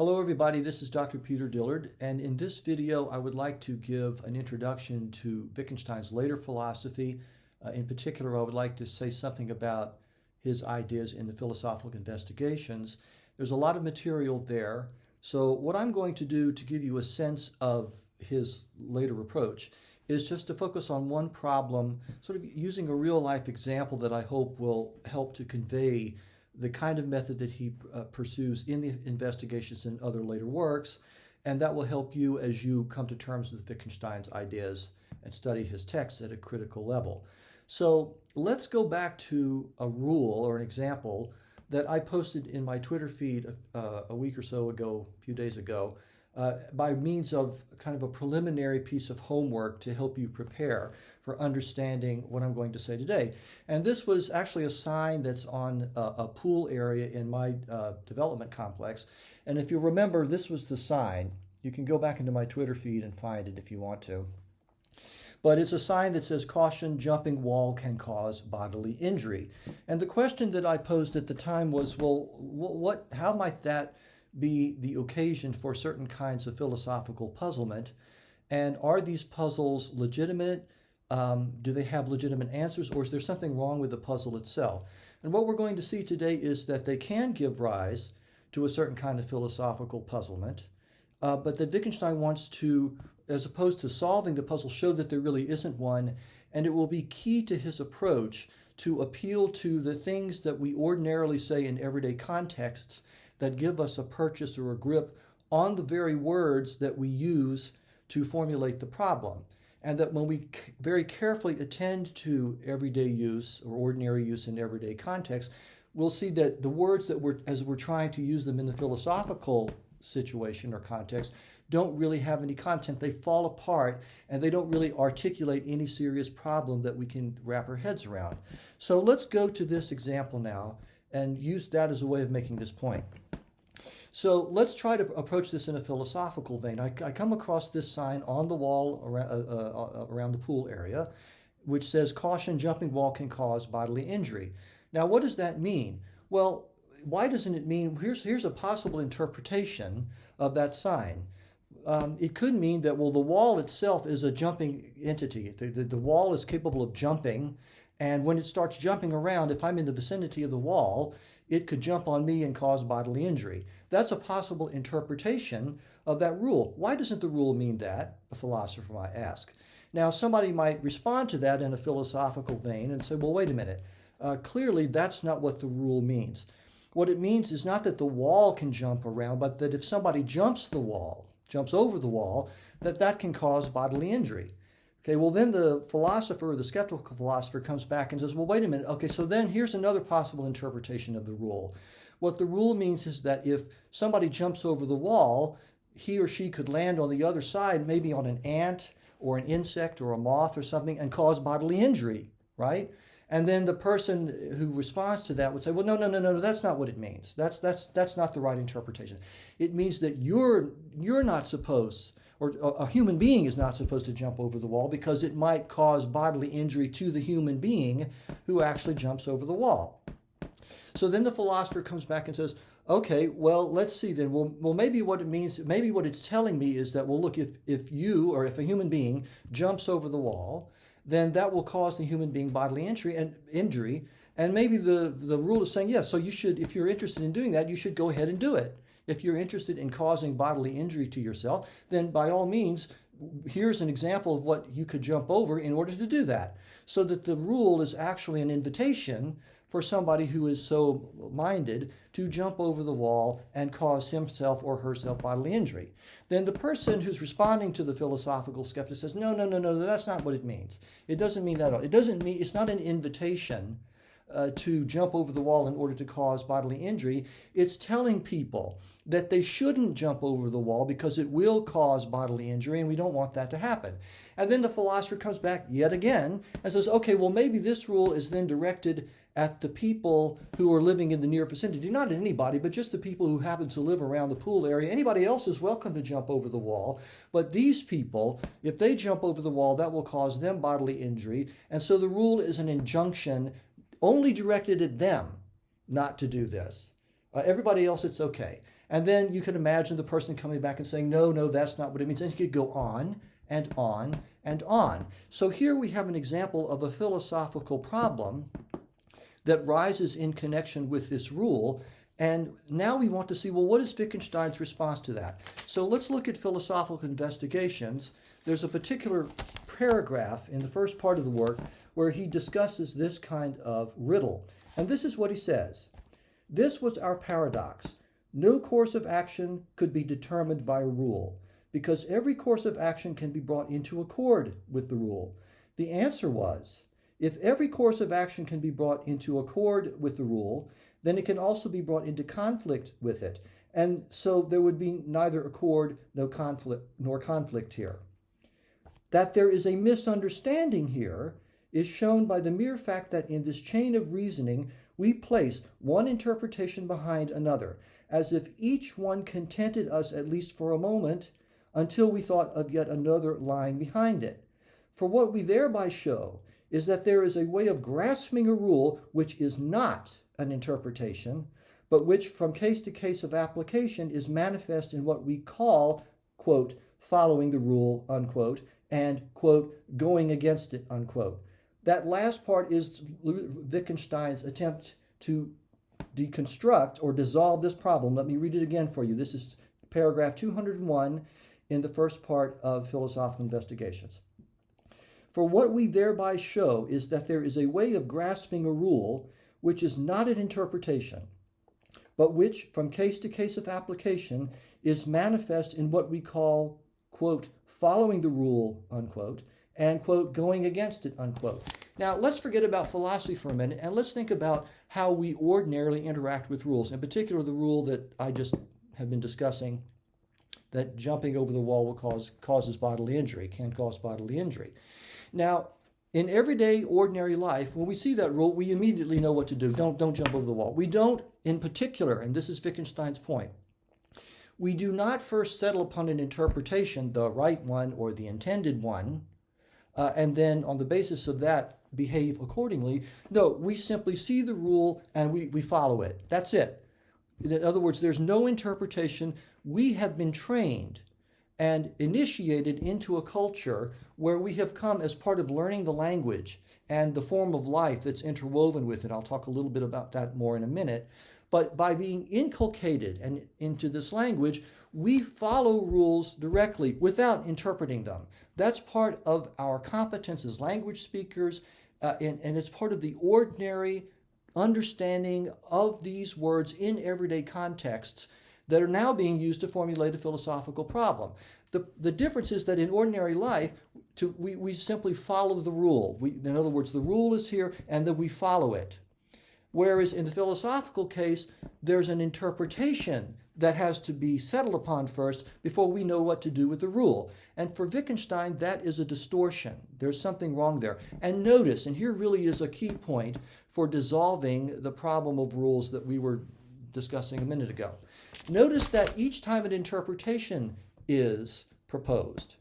Hello everybody, this is Dr. Peter Dillard, and in this video I would like to give an introduction to Wittgenstein's later philosophy. In particular, I would like to say something about his ideas in the philosophical investigations. There's a lot of material there, so what I'm going to do to give you a sense of his later approach is just to focus on one problem, sort of using a real-life example that I hope will help to convey the kind of method that he pursues in the investigations and other later works, and that will help you as you come to terms with Wittgenstein's ideas and study his texts at a critical level. So let's go back to a rule or an example that I posted in my Twitter feed a week or so ago, a few days ago, by means of kind of a preliminary piece of homework to help you prepare for understanding what I'm going to say today. And this was actually a sign that's on a pool area in my development complex. And if you remember, this was the sign. You can go back into my Twitter feed and find it if you want to. But it's a sign that says, "Caution, jumping wall can cause bodily injury." And the question that I posed at the time was, well, how might that be the occasion for certain kinds of philosophical puzzlement? And are these puzzles legitimate? Do they have legitimate answers, or is there something wrong with the puzzle itself? And what we're going to see today is that they can give rise to a certain kind of philosophical puzzlement, but that Wittgenstein wants to, as opposed to solving the puzzle, show that there really isn't one, and it will be key to his approach to appeal to the things that we ordinarily say in everyday contexts that give us a purchase or a grip on the very words that we use to formulate the problem. And that when we very carefully attend to everyday use or ordinary use in everyday context, we'll see that the words that as we're trying to use them in the philosophical situation or context don't really have any content. They fall apart and they don't really articulate any serious problem that we can wrap our heads around. So let's go to this example now and use that as a way of making this point. So let's try to approach this in a philosophical vein. I come across this sign on the wall around the pool area, which says, "Caution, jumping wall can cause bodily injury." Now, what does that mean? Well, why doesn't it mean, here's a possible interpretation of that sign. It could mean that, well, the wall itself is a jumping entity. The wall is capable of jumping, and when it starts jumping around, if I'm in the vicinity of the wall, it could jump on me and cause bodily injury. That's a possible interpretation of that rule. Why doesn't the rule mean that? A philosopher might ask. Now, somebody might respond to that in a philosophical vein and say, well, wait a minute. Clearly, that's not what the rule means. What it means is not that the wall can jump around, but that if somebody jumps over the wall, that can cause bodily injury. Okay, well then the philosopher, or the skeptical philosopher, comes back and says, well, wait a minute. Okay, so then here's another possible interpretation of the rule. What the rule means is that if somebody jumps over the wall, he or she could land on the other side, maybe on an ant or an insect or a moth or something, and cause bodily injury, right? And then the person who responds to that would say, well, no, that's not what it means. That's not the right interpretation. It means that you're not supposed, or a human being is not supposed to jump over the wall because it might cause bodily injury to the human being who actually jumps over the wall. So then the philosopher comes back and says, okay, well, let's see then. Well, maybe what it means, maybe what it's telling me is that, well, look, if you, or if a human being jumps over the wall, then that will cause the human being bodily injury. And maybe the rule is saying, yes, so you should, if you're interested in doing that, you should go ahead and do it. If you're interested in causing bodily injury to yourself, then by all means, here's an example of what you could jump over in order to do that. So that the rule is actually an invitation for somebody who is so minded to jump over the wall and cause himself or herself bodily injury. Then the person who's responding to the philosophical skeptic says, no, that's not what it means. It doesn't mean that at all. It doesn't mean, it's not an invitation to jump over the wall in order to cause bodily injury. It's telling people that they shouldn't jump over the wall because it will cause bodily injury, and we don't want that to happen. And then the philosopher comes back yet again and says, okay, well, maybe this rule is then directed at the people who are living in the near vicinity, not anybody, but just the people who happen to live around the pool area. Anybody else is welcome to jump over the wall, but these people, if they jump over the wall, that will cause them bodily injury. And so the rule is an injunction only directed at them not to do this. Everybody else, it's okay. And then you can imagine the person coming back and saying, no, no, that's not what it means. And you could go on and on and on. So here we have an example of a philosophical problem that rises in connection with this rule. And now we want to see, well, what is Wittgenstein's response to that? So let's look at philosophical investigations. There's a particular paragraph in the first part of the work where he discusses this kind of riddle. And this is what he says. This was our paradox. No course of action could be determined by a rule, because every course of action can be brought into accord with the rule. The answer was, if every course of action can be brought into accord with the rule, then it can also be brought into conflict with it. And so there would be neither accord nor conflict here. That there is a misunderstanding here is shown by the mere fact that in this chain of reasoning, we place one interpretation behind another, as if each one contented us at least for a moment, until we thought of yet another lying behind it. For what we thereby show is that there is a way of grasping a rule which is not an interpretation, but which from case to case of application is manifest in what we call, quote, following the rule, unquote, and, quote, going against it, unquote. That last part is Wittgenstein's attempt to deconstruct or dissolve this problem. Let me read it again for you. This is paragraph 201 in the first part of Philosophical Investigations. For what we thereby show is that there is a way of grasping a rule which is not an interpretation, but which, from case to case of application, is manifest in what we call, quote, following the rule, unquote, and, quote, going against it, unquote. Now, let's forget about philosophy for a minute, and let's think about how we ordinarily interact with rules, in particular the rule that I just have been discussing, that jumping over the wall causes bodily injury, can cause bodily injury. Now, in everyday, ordinary life, when we see that rule, we immediately know what to do. Don't jump over the wall. We don't, in particular, and this is Wittgenstein's point, we do not first settle upon an interpretation, the right one or the intended one, and then on the basis of that, behave accordingly. No, we simply see the rule and we follow it. That's it. In other words, there's no interpretation. We have been trained and initiated into a culture where we have come as part of learning the language and the form of life that's interwoven with it. I'll talk a little bit about that more in a minute. But by being inculcated and into this language, we follow rules directly without interpreting them. That's part of our competence as language speakers, and it's part of the ordinary understanding of these words in everyday contexts that are now being used to formulate a philosophical problem. The difference is that in ordinary life, we simply follow the rule. In other words, the rule is here, and then we follow it. Whereas in the philosophical case, there's an interpretation that has to be settled upon first before we know what to do with the rule. And for Wittgenstein, that is a distortion. There's something wrong there. And notice, and here really is a key point for dissolving the problem of rules that we were discussing a minute ago. Notice that each time an interpretation is proposed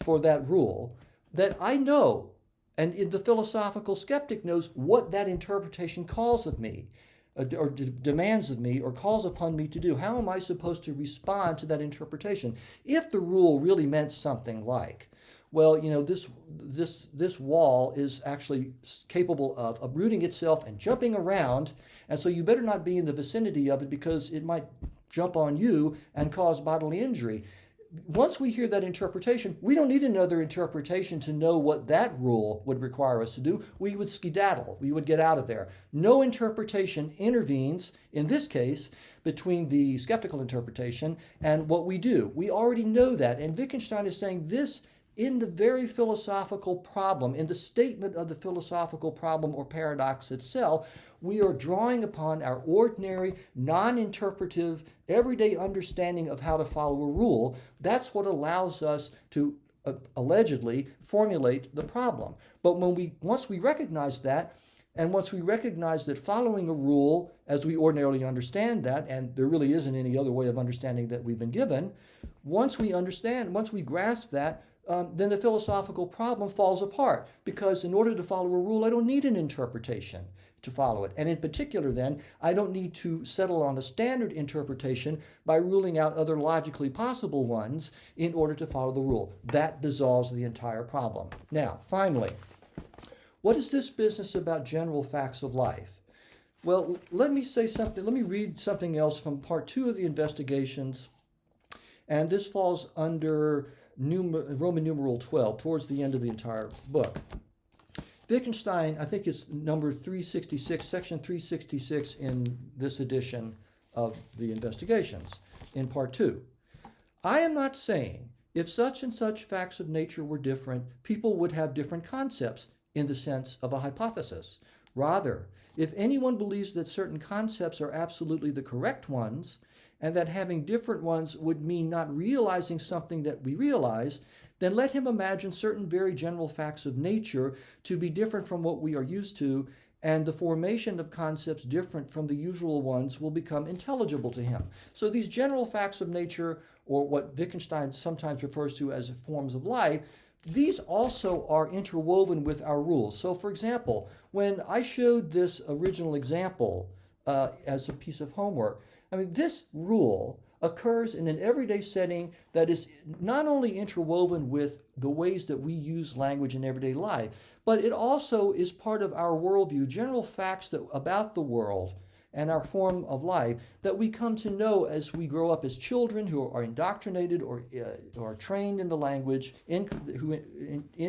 for that rule, that I know, and the philosophical skeptic knows what that interpretation calls of me, or demands of me, or calls upon me to do. How am I supposed to respond to that interpretation? If the rule really meant something like, well, you know, this wall is actually capable of uprooting itself and jumping around, and so you better not be in the vicinity of it because it might jump on you and cause bodily injury. Once we hear that interpretation, we don't need another interpretation to know what that rule would require us to do. We would skedaddle. We would get out of there. No interpretation intervenes, in this case, between the skeptical interpretation and what we do. We already know that. And Wittgenstein is saying this in the very philosophical problem, in the statement of the philosophical problem or paradox itself. We are drawing upon our ordinary, non-interpretive, everyday understanding of how to follow a rule. That's what allows us to allegedly formulate the problem. But once we recognize that, and once we recognize that following a rule, as we ordinarily understand that, and there really isn't any other way of understanding that we've been given, once we grasp that, then the philosophical problem falls apart. Because in order to follow a rule, I don't need an interpretation. to follow it. And in particular, then, I don't need to settle on a standard interpretation by ruling out other logically possible ones in order to follow the rule. That dissolves the entire problem. Now, finally, what is this business about general facts of life? Well, let me say something. Let me read something else from part 2 of the investigations. And this falls under Roman numeral 12, towards the end of the entire book. Wittgenstein, I think it's number 366, section 366 in this edition of the investigations, in part 2. I am not saying if such and such facts of nature were different, people would have different concepts in the sense of a hypothesis. Rather, if anyone believes that certain concepts are absolutely the correct ones, and that having different ones would mean not realizing something that we realize, then let him imagine certain very general facts of nature to be different from what we are used to, and the formation of concepts different from the usual ones will become intelligible to him. So these general facts of nature, or what Wittgenstein sometimes refers to as forms of life, these also are interwoven with our rules. So for example, when I showed this original example as a piece of homework, I mean, this rule occurs in an everyday setting that is not only interwoven with the ways that we use language in everyday life, but it also is part of our worldview, general facts about the world and our form of life that we come to know as we grow up as children who are indoctrinated or trained in the language, in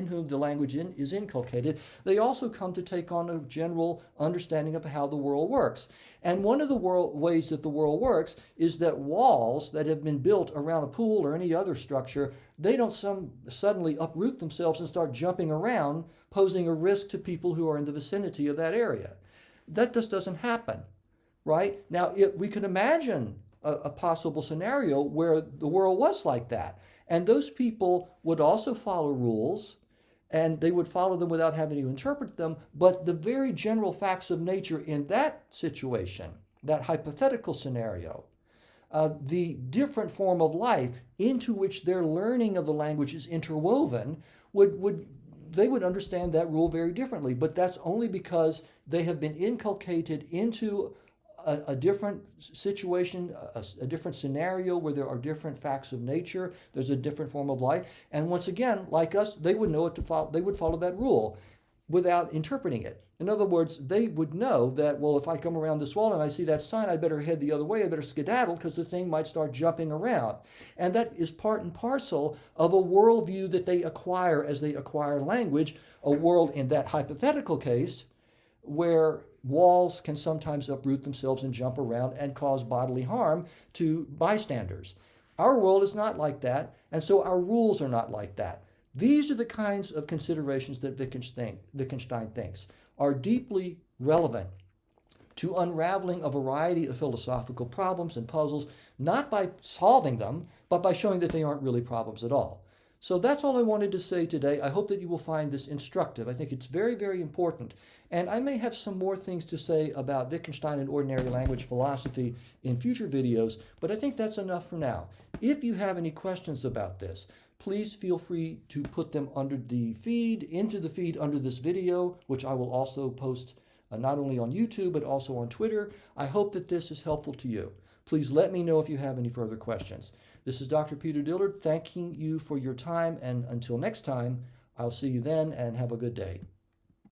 whom the language is inculcated. They also come to take on a general understanding of how the world works. And one of the ways that the world works is that walls that have been built around a pool or any other structure, they don't suddenly uproot themselves and start jumping around, posing a risk to people who are in the vicinity of that area. That just doesn't happen. Right? Now, we can imagine a possible scenario where the world was like that. And those people would also follow rules, and they would follow them without having to interpret them. But the very general facts of nature in that situation, that hypothetical scenario, the different form of life into which their learning of the language is interwoven, they would understand that rule very differently. But that's only because they have been inculcated into a different situation, a different scenario where there are different facts of nature. There's a different form of life. And once again, like us, they would know it to follow. They would follow that rule without interpreting it. In other words, they would know that, well, if I come around this wall and I see that sign, I better head the other way. I better skedaddle because the thing might start jumping around. And that is part and parcel of a worldview that they acquire as they acquire language, a world in that hypothetical case where walls can sometimes uproot themselves and jump around and cause bodily harm to bystanders. Our world is not like that, and so our rules are not like that. These are the kinds of considerations that Wittgenstein thinks are deeply relevant to unraveling a variety of philosophical problems and puzzles, not by solving them, but by showing that they aren't really problems at all. So that's all I wanted to say today. I hope that you will find this instructive. I think it's very, very important. And I may have some more things to say about Wittgenstein and ordinary language philosophy in future videos, but I think that's enough for now. If you have any questions about this, please feel free to put them into the feed under this video, which I will also post not only on YouTube, but also on Twitter. I hope that this is helpful to you. Please let me know if you have any further questions. This is Dr. Peter Dillard thanking you for your time, and until next time, I'll see you then, and have a good day.